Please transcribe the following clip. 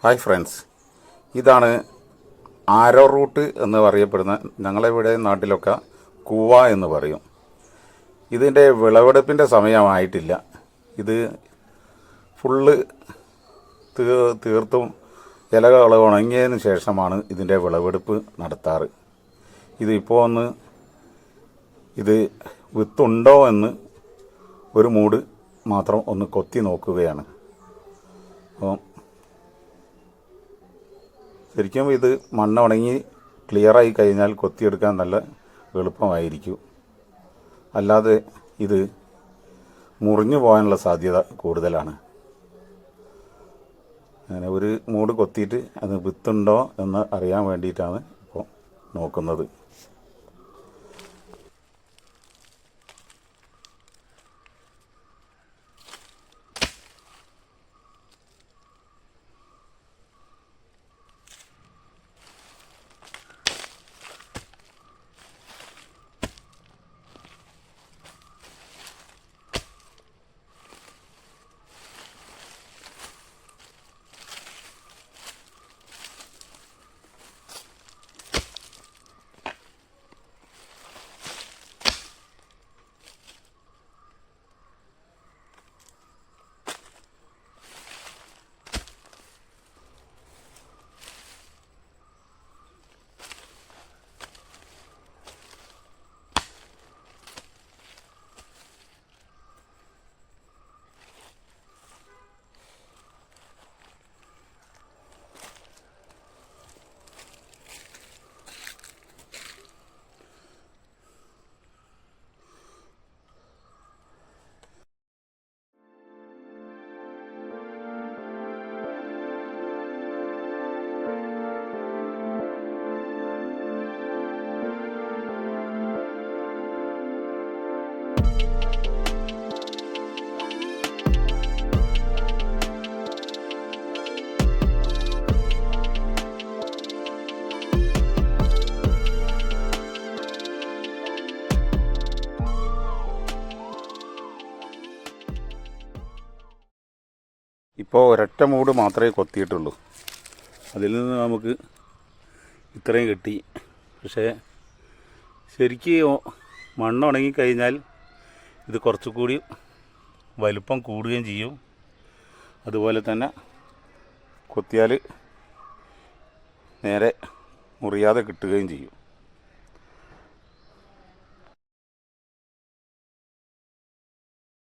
Hi friends, ഇതാണ് ആരോ root എന്ന് പറയപ്പെടുന്ന, ഞങ്ങളിവിടെ നാട്ടിലൊക്കെ കൂവ എന്ന് പറയും. ഇതിൻ്റെ വിളവെടുപ്പിൻ്റെ സമയമായിട്ടില്ല. ഇത് ഫുള്ള് തീർത്തും ഇലകൾ ഉണങ്ങിയതിന് ശേഷമാണ് ഇതിൻ്റെ വിളവെടുപ്പ് നടത്താറ്. ഇതിപ്പോൾ ഇത് വിത്തുണ്ടോ എന്ന് ഒരു മൂട് മാത്രം ഒന്ന് കൊത്തി നോക്കുകയാണ്. അപ്പം ശരിക്കും ഇത് മണ്ണ് ഉണങ്ങി ക്ലിയറായി കഴിഞ്ഞാൽ കൊത്തിയെടുക്കാൻ നല്ല എളുപ്പമായിരിക്കും. അല്ലാതെ ഇത് മുറിഞ്ഞു പോകാനുള്ള സാധ്യത കൂടുതലാണ്. അങ്ങനെ ഒരു മൂട് കൊത്തിയിട്ട് അത് വിത്തുണ്ടോ എന്ന് അറിയാൻ വേണ്ടിയിട്ടാണ് ഇപ്പോൾ നോക്കുന്നത്. ഇപ്പോൾ ഒരൊറ്റ മൂട് മാത്രമേ കൊത്തിയിട്ടുള്ളൂ. അതിൽ നിന്ന് നമുക്ക് ഇത്രയും കിട്ടി. പക്ഷേ ശരിക്കും മണ്ണുണങ്ങിക്കഴിഞ്ഞാൽ ഇത് കുറച്ചുകൂടി വലുപ്പം കൂടുകയും ചെയ്യും. അതുപോലെ തന്നെ കൊത്തിയാൽ നേരെ മുറിയാതെ കിട്ടുകയും ചെയ്യും.